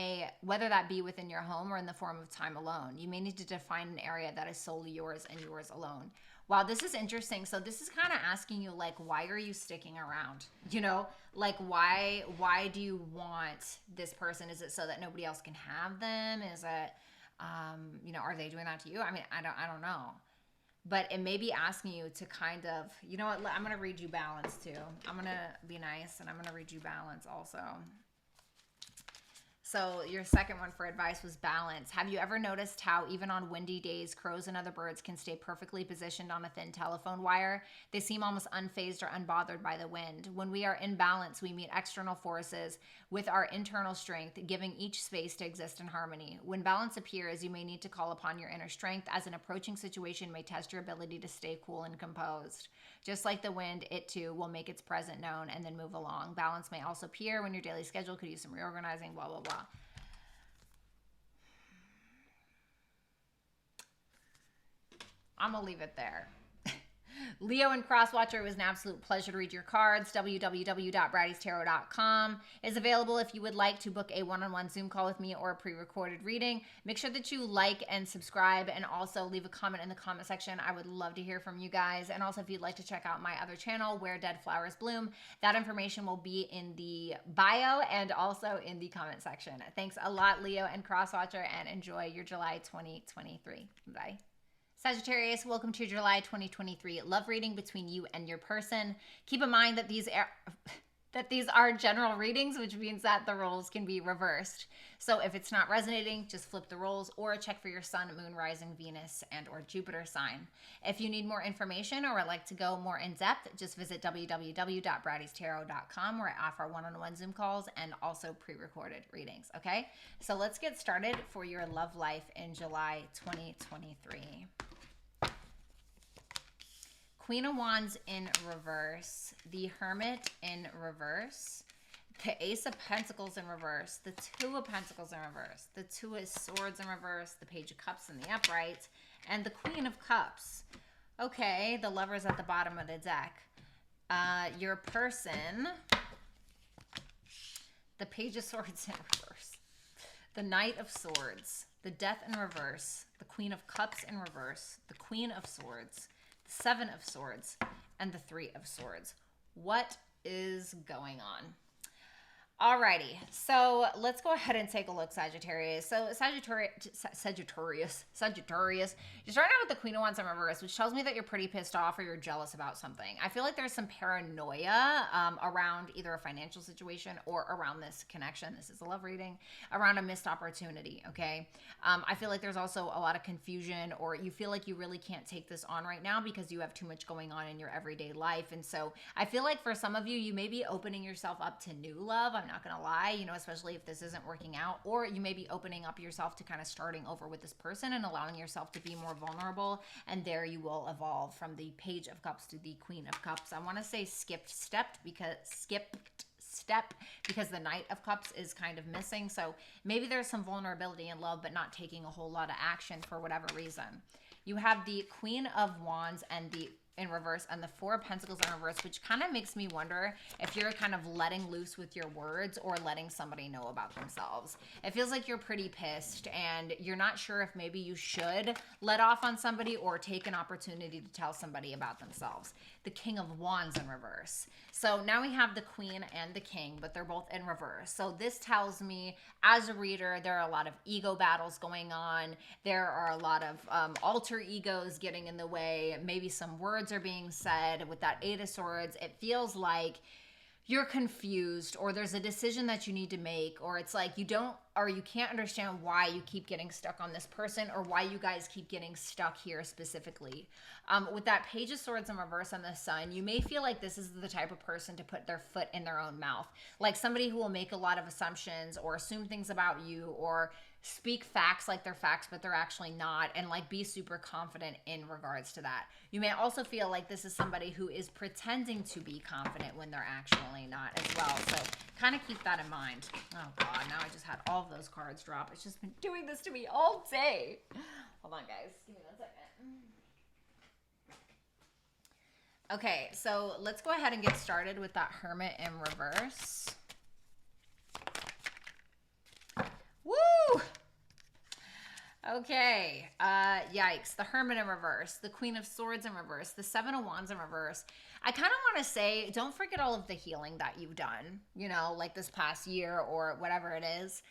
be within your home or in the form of time alone. You may need to define an area that is solely yours and yours alone. Wow, this is interesting. So this is kind of asking you, like, why are you sticking around? You know, like, why do you want this person? Is it so that nobody else can have them? Is it, you know, are they doing that to you? I mean, I don't know. But it may be asking you to kind of, you know what, I'm going to read you balance too. I'm going to be nice, and I'm going to read you balance also. So your second one for advice was balance. Have you ever noticed how even on windy days, crows and other birds can stay perfectly positioned on a thin telephone wire? They seem almost unfazed or unbothered by the wind. When we are in balance, we meet external forces with our internal strength, giving each space to exist in harmony. When balance appears, you may need to call upon your inner strength, as an approaching situation may test your ability to stay cool and composed. Just like the wind, it too will make its present known and then move along. Balance may also appear when your daily schedule could use some reorganizing, blah, blah, blah. I'm going to leave it there. Leo and Crosswatcher, it was an absolute pleasure to read your cards. www.brattytarot.com is available if you would like to book a one-on-one Zoom call with me or a pre-recorded reading. Make sure that you like and subscribe and also leave a comment in the comment section. I would love to hear from you guys. And also if you'd like to check out my other channel, Where Dead Flowers Bloom, that information will be in the bio and also in the comment section. Thanks a lot, Leo and Crosswatcher, and enjoy your July 2023. Bye. Sagittarius, welcome to July 2023 love reading between you and your person. Keep in mind that these are general readings, which means that the roles can be reversed. So if it's not resonating, just flip the roles or check for your sun, moon, rising, Venus, and or Jupiter sign. If you need more information or would like to go more in depth, just visit www.brattytarot.com where I offer one-on-one Zoom calls and also pre-recorded readings, okay? So let's get started for your love life in July 2023. Queen of Wands in reverse, the Hermit in reverse, the Ace of Pentacles in reverse, the Two of Pentacles in reverse, the Two of Swords in reverse, the Page of Cups in the upright, and the Queen of Cups. Okay, the Lover's at the bottom of the deck. Your person, the Page of Swords in reverse, the Knight of Swords, the Death in reverse, the Queen of Cups in reverse, the Queen of Swords, Seven of Swords, and the Three of Swords. What is going on? Alrighty, so let's go ahead and take a look, Sagittarius. So Sagittarius, you're starting out with the Queen of Wands in reverse, which tells me that you're pretty pissed off or you're jealous about something. I feel like there's some paranoia around either a financial situation or around this connection. This is a love reading, around a missed opportunity, okay? I feel like there's also a lot of confusion, or you feel like you really can't take this on right now because you have too much going on in your everyday life. And so I feel like for some of you, you may be opening yourself up to new love. I'm not gonna lie, you know, especially if this isn't working out, or you may be opening up yourself to kind of starting over with this person and allowing yourself to be more vulnerable, and there you will evolve from the Page of Cups to the Queen of Cups. I want to say skipped step because the Knight of Cups is kind of missing. So maybe there's some vulnerability in love, but not taking a whole lot of action for whatever reason. You have the Queen of Wands and the in reverse and the Four of Pentacles in reverse, which kind of makes me wonder if you're kind of letting loose with your words or letting somebody know about themselves. It feels like you're pretty pissed and you're not sure if maybe you should let off on somebody or take an opportunity to tell somebody about themselves. The King of Wands in reverse. So now we have the Queen and the King, but they're both in reverse. So this tells me, as a reader, there are a lot of ego battles going on. There are a lot of alter egos getting in the way. Maybe some words are being said. With that Eight of Swords, it feels like you're confused, or there's a decision that you need to make, or it's like you don't, or you can't understand why you keep getting stuck on this person, or why you guys keep getting stuck here specifically. With that Page of Swords in reverse on the Sun, you may feel like this is the type of person to put their foot in their own mouth, like somebody who will make a lot of assumptions or assume things about you, or speak facts like they're facts but they're actually not, and like be super confident in regards to that. You may also feel like this is somebody who is pretending to be confident when they're actually not as well. So kind of keep that in mind. Oh God, now I just had all of those cards drop. It's just been doing this to me all day. Hold on, guys. Give me 1 second. Okay, so let's go ahead and get started with that Hermit in reverse. Woo! Okay, yikes. The Hermit in reverse, the Queen of Swords in reverse, the Seven of Wands in reverse. I kind of want to say, don't forget all of the healing that you've done, you know, like this past year or whatever it is.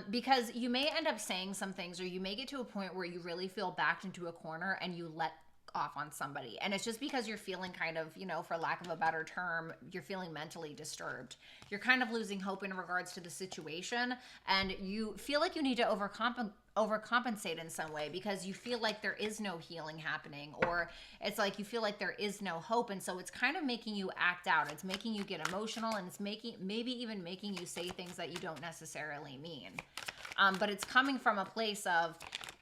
Because you may end up saying some things, or you may get to a point where you really feel backed into a corner and you let off on somebody, and it's just because you're feeling kind of, you know, for lack of a better term, you're feeling mentally disturbed. You're kind of losing hope in regards to the situation, and you feel like you need to overcompensate in some way because you feel like there is no healing happening, or it's like you feel like there is no hope, and so it's kind of making you act out. It's making you get emotional, and it's maybe even making you say things that you don't necessarily mean. But it's coming from a place of,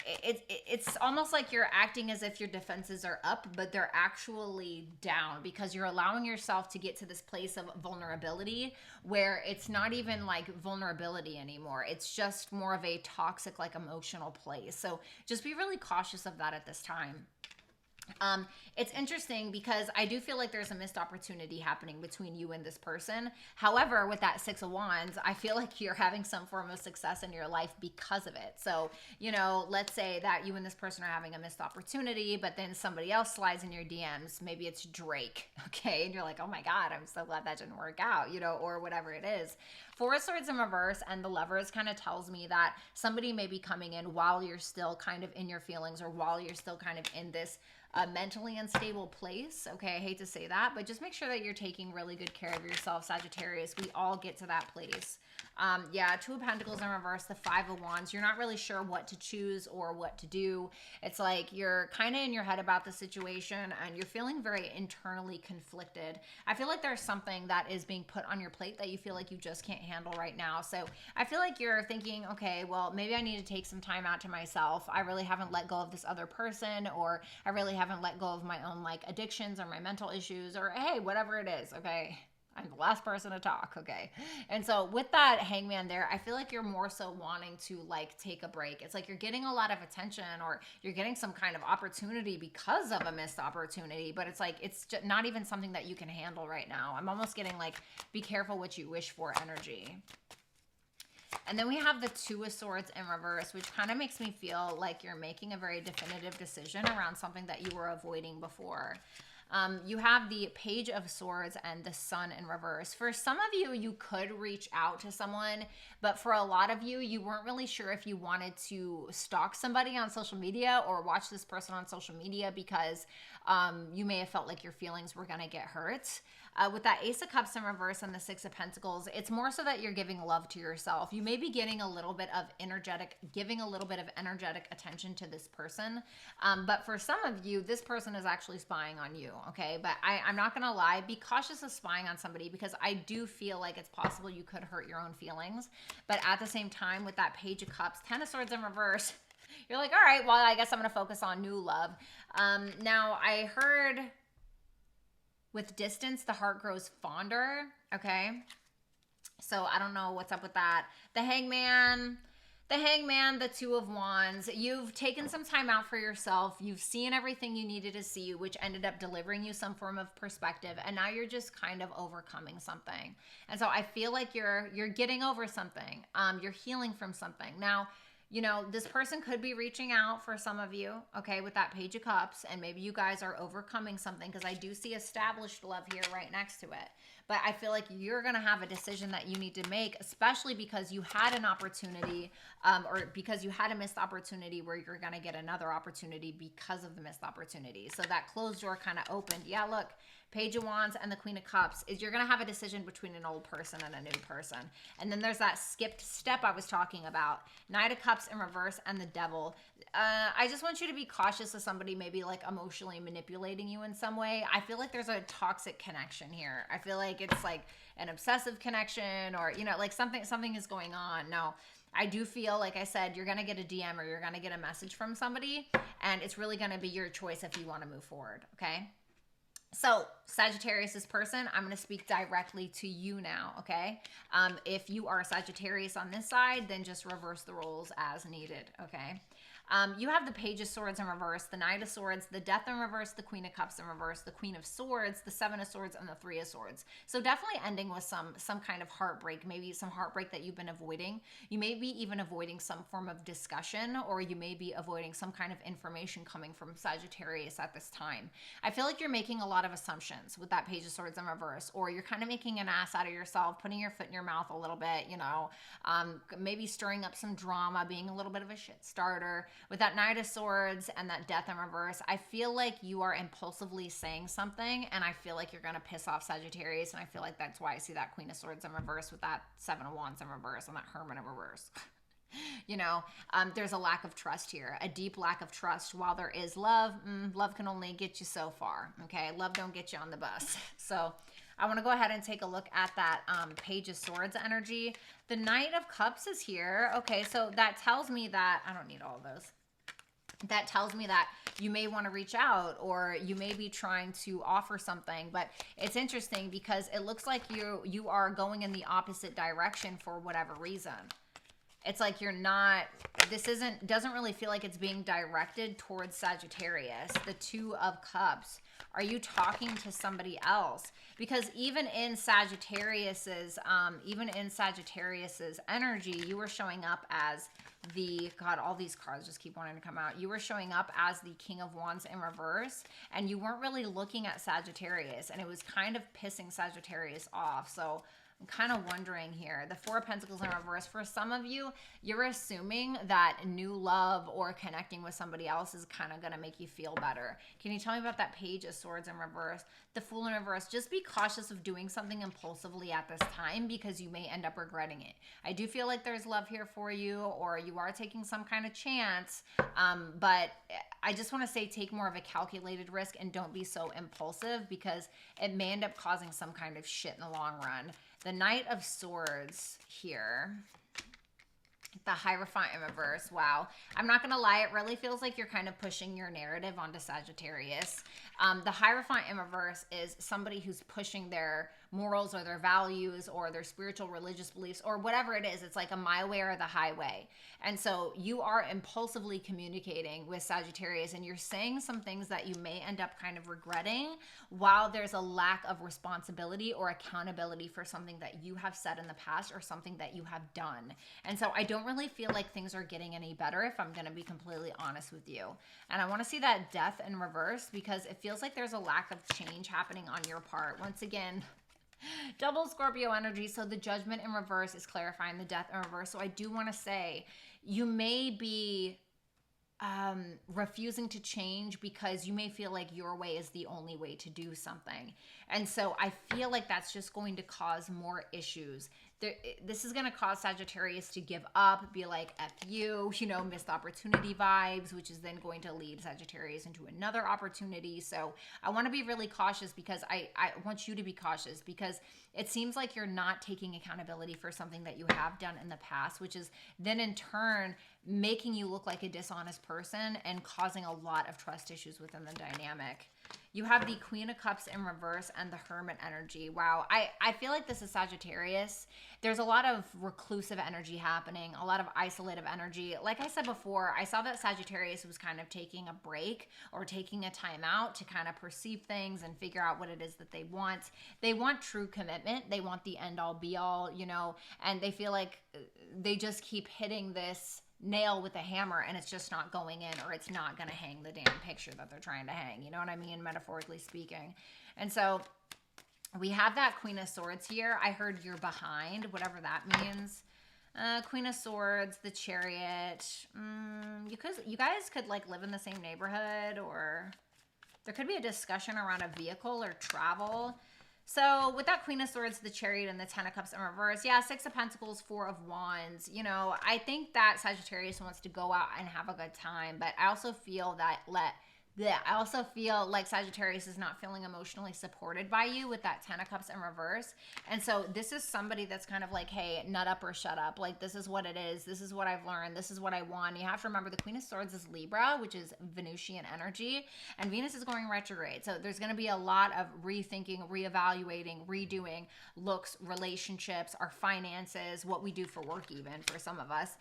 it's almost like you're acting as if your defenses are up, but they're actually down because you're allowing yourself to get to this place of vulnerability where it's not even like vulnerability anymore. It's just more of a toxic, like emotional place. So just be really cautious of that at this time. It's interesting because I do feel like there's a missed opportunity happening between you and this person. However, with that Six of Wands, I feel like you're having some form of success in your life because of it. So, you know, let's say that you and this person are having a missed opportunity, but then somebody else slides in your DMs. Maybe it's Drake, okay? And you're like, oh my God, I'm so glad that didn't work out, you know, or whatever it is. Four of Swords in reverse and the Lovers kind of tells me that somebody may be coming in while you're still kind of in your feelings or while you're still kind of in this mentally unstable place. Okay, I hate to say that, but just make sure that you're taking really good care of yourself, Sagittarius. We all get to that place. Yeah, Two of Pentacles in reverse, the Five of Wands. You're not really sure what to choose or what to do. It's like you're kind of in your head about the situation and you're feeling very internally conflicted. I feel like there's something that is being put on your plate that you feel like you just can't handle right now. So I feel like you're thinking, okay, well, maybe I need to take some time out to myself. I really haven't let go of this other person, or I really haven't let go of my own like addictions or my mental issues, or hey, whatever it is, okay? I'm the last person to talk, okay? And so with that Hangman there, I feel like you're more so wanting to like take a break. It's like you're getting a lot of attention or you're getting some kind of opportunity because of a missed opportunity, but it's like it's just not even something that you can handle right now. I'm almost getting like, be careful what you wish for energy. And then we have the Two of Swords in reverse, which kind of makes me feel like you're making a very definitive decision around something that you were avoiding before. You have the Page of Swords and the Sun in reverse. For some of you, you could reach out to someone, but for a lot of you, you weren't really sure if you wanted to stalk somebody on social media or watch this person on social media because you may have felt like your feelings were going to get hurt. With that Ace of Cups in reverse and the Six of Pentacles, it's more so that you're giving love to yourself. You may be getting a little bit of giving a little bit of energetic attention to this person. But for some of you, this person is actually spying on you, okay? But I'm not going to lie, be cautious of spying on somebody because I do feel like it's possible you could hurt your own feelings. But at the same time, with that Page of Cups, Ten of Swords in reverse, you're like, all right, well, I guess I'm going to focus on new love. Now, I heard with distance, the heart grows fonder, okay? So I don't know what's up with that. The Hangman, the Two of Wands. You've taken some time out for yourself. You've seen everything you needed to see, which ended up delivering you some form of perspective. And now you're just kind of overcoming something. And so I feel like you're getting over something. You're healing from something. Now, you know, this person could be reaching out for some of you, okay, with that Page of Cups, and maybe you guys are overcoming something because I do see established love here right next to it. But I feel like you're going to have a decision that you need to make, especially because you had an opportunity or because you had a missed opportunity where you're going to get another opportunity because of the missed opportunity. So that closed door kind of opened. Yeah, look, Page of Wands and the Queen of Cups is you're going to have a decision between an old person and a new person. And then there's that skipped step I was talking about. Knight of Cups in reverse and the Devil. I just want you to be cautious of somebody maybe like emotionally manipulating you in some way. I feel like there's a toxic connection here. I feel like it's like an obsessive connection or, you know, like something is going on. Now, I do feel, like I said, you're going to get a DM or you're going to get a message from somebody, and it's really going to be your choice if you want to move forward, okay? So, Sagittarius, this person, I'm going to speak directly to you now, okay? If you are Sagittarius on this side, then just reverse the roles as needed, okay? You have the Page of Swords in reverse, the Knight of Swords, the Death in reverse, the Queen of Cups in reverse, the Queen of Swords, the Seven of Swords, and the Three of Swords. So definitely ending with some kind of heartbreak, maybe some heartbreak that you've been avoiding. You may be even avoiding some form of discussion, or you may be avoiding some kind of information coming from Sagittarius at this time. I feel like you're making a lot of assumptions with that Page of Swords in reverse, or you're kind of making an ass out of yourself, putting your foot in your mouth a little bit, you know, maybe stirring up some drama, being a little bit of a shit starter. With that Knight of Swords and that Death in reverse, I feel like you are impulsively saying something, and I feel like you're going to piss off Sagittarius, and I feel like that's why I see that Queen of Swords in reverse with that Seven of Wands in reverse and that Hermit in reverse. You know, there's a lack of trust here, a deep lack of trust. While there is love, love can only get you so far, okay? Love don't get you on the bus. So I want to go ahead and take a look at that Page of Swords energy. The Knight of Cups is here. Okay, so that tells me that, I don't need all of those. that tells me that you may want to reach out, or you may be trying to offer something. But it's interesting because it looks like you are going in the opposite direction for whatever reason. It's like you're not, doesn't really feel like it's being directed towards Sagittarius. The Two of Cups. Are you talking to somebody else? Because even in Sagittarius's energy, you were showing up as God, all these cards just keep wanting to come out. You were showing up as the King of Wands in reverse, and you weren't really looking at Sagittarius, and it was kind of pissing Sagittarius off. So I'm kind of wondering here, the Four of Pentacles in reverse, for some of you, you're assuming that new love or connecting with somebody else is kind of going to make you feel better. Can you tell me about that Page of Swords in reverse? The Fool in reverse, just be cautious of doing something impulsively at this time because you may end up regretting it. I do feel like there's love here for you, or you are taking some kind of chance, but I just want to say take more of a calculated risk and don't be so impulsive because it may end up causing some kind of shit in the long run. The Knight of Swords here. The Hierophant in reverse. Wow. I'm not going to lie. It really feels like you're kind of pushing your narrative onto Sagittarius. The Hierophant in reverse is somebody who's pushing their morals or their values or their spiritual religious beliefs or whatever it is. It's like a my way or the highway. And so you are impulsively communicating with Sagittarius, and you're saying some things that you may end up kind of regretting while there's a lack of responsibility or accountability for something that you have said in the past or something that you have done. And so I don't really feel like things are getting any better, if I'm going to be completely honest with you. And I want to see that Death in reverse because it feels like there's a lack of change happening on your part. Once again, double Scorpio energy. So the Judgment in reverse is clarifying the Death in reverse. So I do want to say you may be refusing to change because you may feel like your way is the only way to do something. And so I feel like that's just going to cause more issues. This is going to cause Sagittarius to give up, be like, F you, missed opportunity vibes, which is then going to lead Sagittarius into another opportunity. So I want to be really cautious because I want you to be cautious because it seems like you're not taking accountability for something that you have done in the past, which is then in turn making you look like a dishonest person and causing a lot of trust issues within the dynamic. You have the Queen of Cups in reverse and the Hermit energy. Wow. I feel like this is Sagittarius. There's a lot of reclusive energy happening, a lot of isolative energy. Like I said before, I saw that Sagittarius was kind of taking a break or taking a time out to kind of perceive things and figure out what it is that they want. They want true commitment. They want the end all be all, and they feel like they just keep hitting this nail with a hammer and it's just not going in, or it's not going to hang the damn picture that they're trying to hang. You know what I mean? Metaphorically speaking. And so we have that Queen of Swords here. I heard you're behind, whatever that means. Queen of Swords, the Chariot. You guys could like live in the same neighborhood, or there could be a discussion around a vehicle or travel. So with that Queen of Swords, the Chariot, and the Ten of Cups in reverse, yeah, Six of Pentacles, Four of Wands, I think that Sagittarius wants to go out and have a good time, but I also feel like Sagittarius is not feeling emotionally supported by you with that Ten of Cups in reverse. And so this is somebody that's kind of like, hey, nut up or shut up. Like, this is what it is. This is what I've learned. This is what I want. You have to remember the Queen of Swords is Libra, which is Venusian energy, and Venus is going retrograde. So there's going to be a lot of rethinking, reevaluating, redoing looks, relationships, our finances, what we do for work, even for some of us.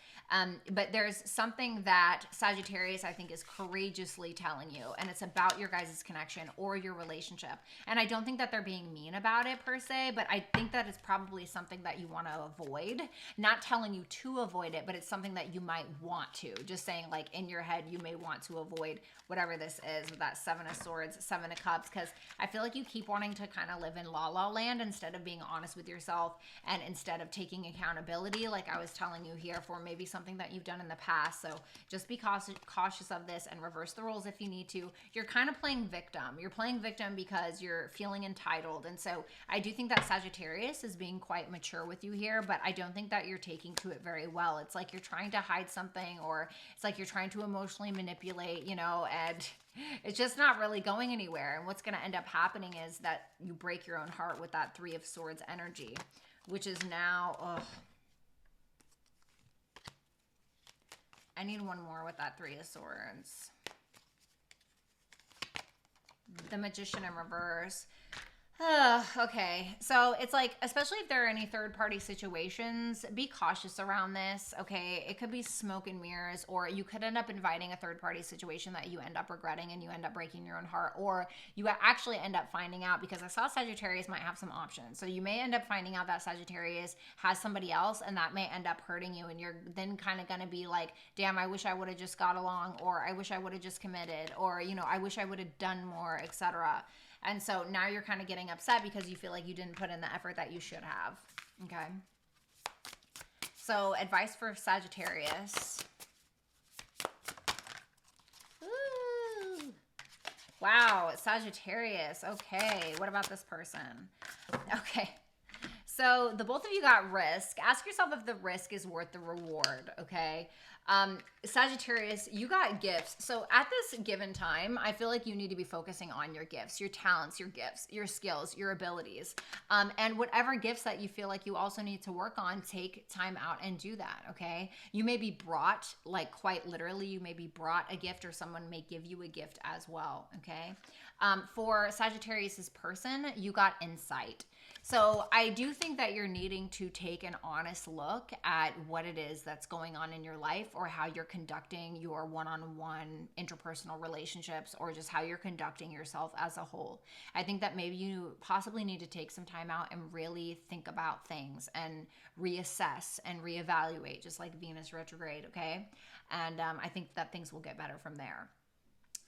But there's something that Sagittarius, I think, is courageously telling you, and it's about your guys' connection or your relationship. And I don't think that they're being mean about it per se, but I think that it's probably something that you want to avoid. Not telling you to avoid it, but it's something that you might want to. Just saying, like, in your head, you may want to avoid whatever this is with that Seven of Swords, Seven of Cups, because I feel like you keep wanting to kind of live in la-la land instead of being honest with yourself and instead of taking accountability, like I was telling you here, for maybe something that you've done in the past. So just be cautious of this and reverse the roles if you need to. You're kind of playing victim. You're playing victim because you're feeling entitled. And so I do think that Sagittarius is being quite mature with you here, but I don't think that you're taking to it very well. It's like you're trying to hide something, or it's like you're trying to emotionally manipulate, and it's just not really going anywhere. And what's going to end up happening is that you break your own heart with that Three of Swords energy, which is now, need one more with that Three of Swords. The Magician in reverse. Okay, so it's like, especially if there are any third-party situations, be cautious around this, okay? It could be smoke and mirrors, or you could end up inviting a third-party situation that you end up regretting and you end up breaking your own heart, or you actually end up finding out, because I saw Sagittarius might have some options. So you may end up finding out that Sagittarius has somebody else, and that may end up hurting you, and you're then kind of going to be like, damn, I wish I would have just got along, or I wish I would have just committed, or, you know, I wish I would have done more, etc. And so now you're kind of getting upset because you feel like you didn't put in the effort that you should have. Okay. So advice for Sagittarius. Ooh. Wow, Sagittarius. Okay. What about this person? Okay. So the both of you got risk. Ask yourself if the risk is worth the reward, okay? Sagittarius, you got gifts. So at this given time, I feel like you need to be focusing on your gifts, your talents, your gifts, your skills, your abilities. And whatever gifts that you feel like you also need to work on, take time out and do that, okay? You may be brought, like quite literally, you may be brought a gift, or someone may give you a gift as well, okay? For Sagittarius's person, you got insight. So I do think that you're needing to take an honest look at what it is that's going on in your life, or how you're conducting your one-on-one interpersonal relationships, or just how you're conducting yourself as a whole. I think that maybe you possibly need to take some time out and really think about things and reassess and reevaluate, just like Venus retrograde, okay? And I think that things will get better from there.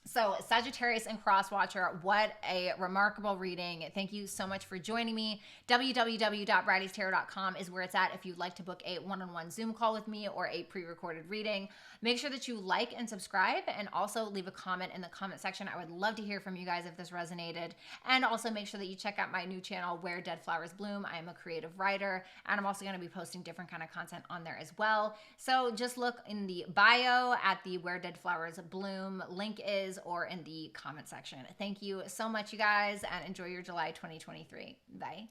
So Sagittarius and Crosswatcher, what a remarkable reading. Thank you so much for joining me. www.brattytarot.com is where it's at if you'd like to book a one-on-one Zoom call with me or a pre-recorded reading. Make sure that you like and subscribe, and also leave a comment in the comment section. I would love to hear from you guys if this resonated. And also make sure that you check out my new channel, Where Dead Flowers Bloom. I am a creative writer, and I'm also going to be posting different kind of content on there as well. So just look in the bio at the Where Dead Flowers Bloom link is, or in the comment section. Thank you so much, you guys, and enjoy your July 2023. Bye.